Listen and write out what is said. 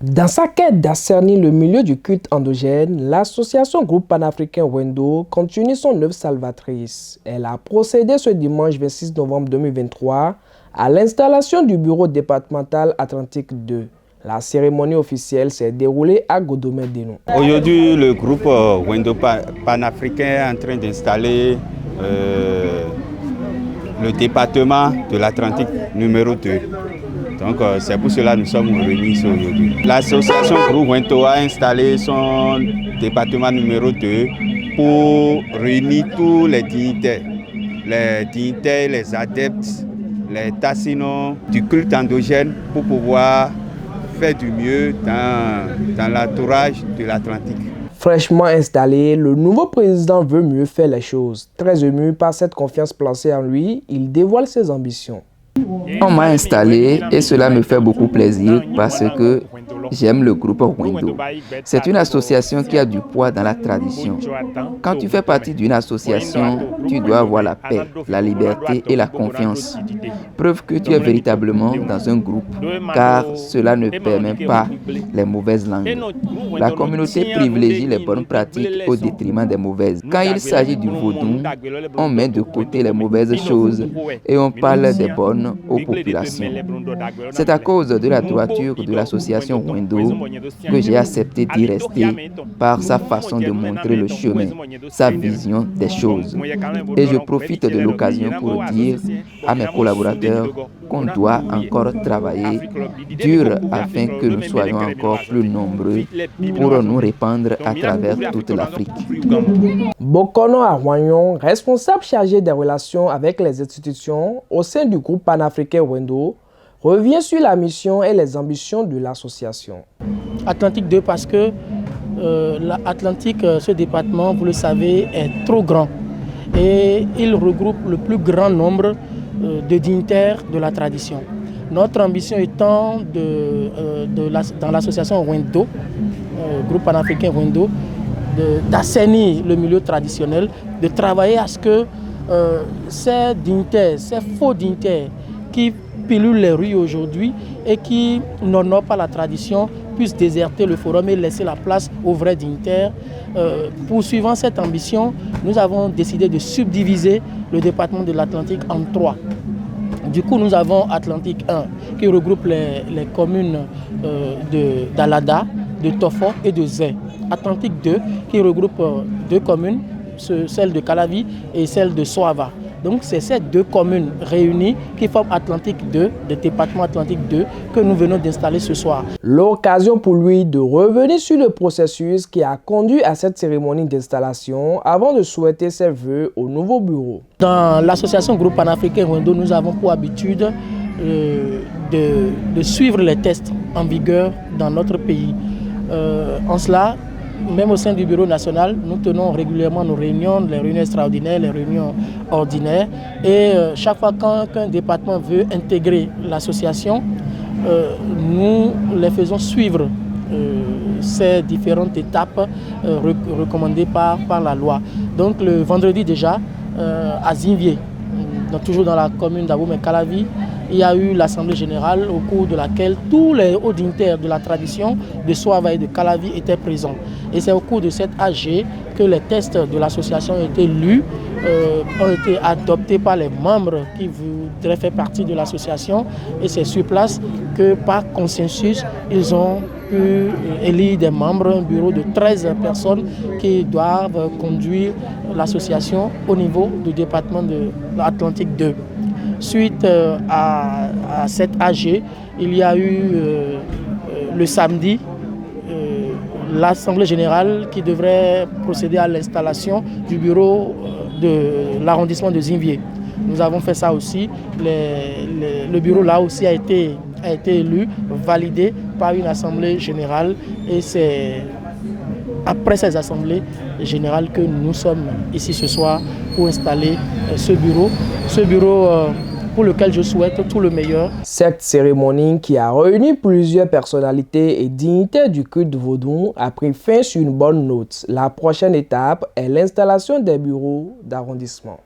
Dans sa quête d'assainir le milieu du culte endogène, l'association Groupe Panafricain Wendo continue son œuvre salvatrice. Elle a procédé ce dimanche 26 novembre 2023 à l'installation du bureau départemental Atlantique 2. La cérémonie officielle s'est déroulée à Godomé-Dénou. Aujourd'hui, le groupe Wendo Panafricain est en train d'installer le département de l'Atlantique numéro 2. Donc c'est pour cela que nous sommes réunis aujourd'hui. L'association Groupe Wendo a installé son département numéro 2 pour réunir tous les dignitaires, les adeptes, les tassinons du culte endogène pour pouvoir faire du mieux dans l'entourage de l'Atlantique. Fraîchement installé, le nouveau président veut mieux faire les choses. Très ému par cette confiance placée en lui, il dévoile ses ambitions. On m'a installé et cela me fait beaucoup plaisir parce que j'aime le groupe Wendo. C'est une association qui a du poids dans la tradition. Quand tu fais partie d'une association, tu dois avoir la paix, la liberté et la confiance. Preuve que tu es véritablement dans un groupe, car cela ne permet pas les mauvaises langues. La communauté privilégie les bonnes pratiques au détriment des mauvaises. Quand il s'agit du vaudou, on met de côté les mauvaises choses et on parle des bonnes aux populations. C'est à cause de la droiture de l'association Wendo que j'ai accepté d'y rester par sa façon de montrer le chemin, sa vision des choses. Et je profite de l'occasion pour dire à mes collaborateurs qu'on doit encore travailler dur afin que nous soyons encore plus nombreux pour nous répandre à travers toute l'Afrique. Bokono Arwanyon, responsable chargé des relations avec les institutions au sein du groupe panafricain Wendo, revient sur la mission et les ambitions de l'association. Atlantique 2 parce que l'Atlantique, ce département, vous le savez, est trop grand et il regroupe le plus grand nombre de dignitaires de la tradition. Notre ambition étant dans l'association Wendo, groupe panafricain Wendo, d'assainir le milieu traditionnel, de travailler à ce que ces dignitaires, ces faux dignitaires qui pilulent les rues aujourd'hui et qui n'honorent pas la tradition puissent déserter le forum et laisser la place aux vrais dignitaires. Poursuivant cette ambition, nous avons décidé de subdiviser le département de l'Atlantique en 3. Du coup, nous avons Atlantique 1 qui regroupe les communes d'Alada, de Tofo et de Zé. Atlantique 2 qui regroupe 2 communes, celle de Calavi et celle de Soava. Donc c'est ces 2 communes réunies qui forment Atlantique 2, le département Atlantique 2, que nous venons d'installer ce soir. L'occasion pour lui de revenir sur le processus qui a conduit à cette cérémonie d'installation avant de souhaiter ses vœux au nouveau bureau. Dans l'association Groupe Panafricain Wendo, nous avons pour habitude de suivre les tests en vigueur dans notre pays. En cela, même au sein du bureau national, nous tenons régulièrement nos réunions, les réunions extraordinaires, les réunions ordinaires. Et chaque fois qu'un département veut intégrer l'association, nous les faisons suivre ces différentes étapes recommandées par la loi. Donc le vendredi déjà, à Zinvier, toujours dans la commune d'Aboumé-Calavi, il y a eu l'Assemblée générale au cours de laquelle tous les hauts dignitaires de la tradition de Soava et de Calavi étaient présents. Et c'est au cours de cette AG que les tests de l'association ont été lus, ont été adoptés par les membres qui voudraient faire partie de l'association. Et c'est sur place que par consensus, ils ont pu élire des membres, un bureau de 13 personnes qui doivent conduire l'association au niveau du département de l'Atlantique 2. Suite à cette AG, il y a eu le samedi l'Assemblée générale qui devrait procéder à l'installation du bureau de l'arrondissement de Zinvier. Nous avons fait ça aussi. Le bureau là aussi a été élu, validé par une Assemblée générale et c'est après ces assemblées générales que nous sommes ici ce soir pour installer ce bureau. Pour lequel je souhaite tout le meilleur. Cette cérémonie qui a réuni plusieurs personnalités et dignitaires du culte vaudou a pris fin sur une bonne note. La prochaine étape est l'installation des bureaux d'arrondissement.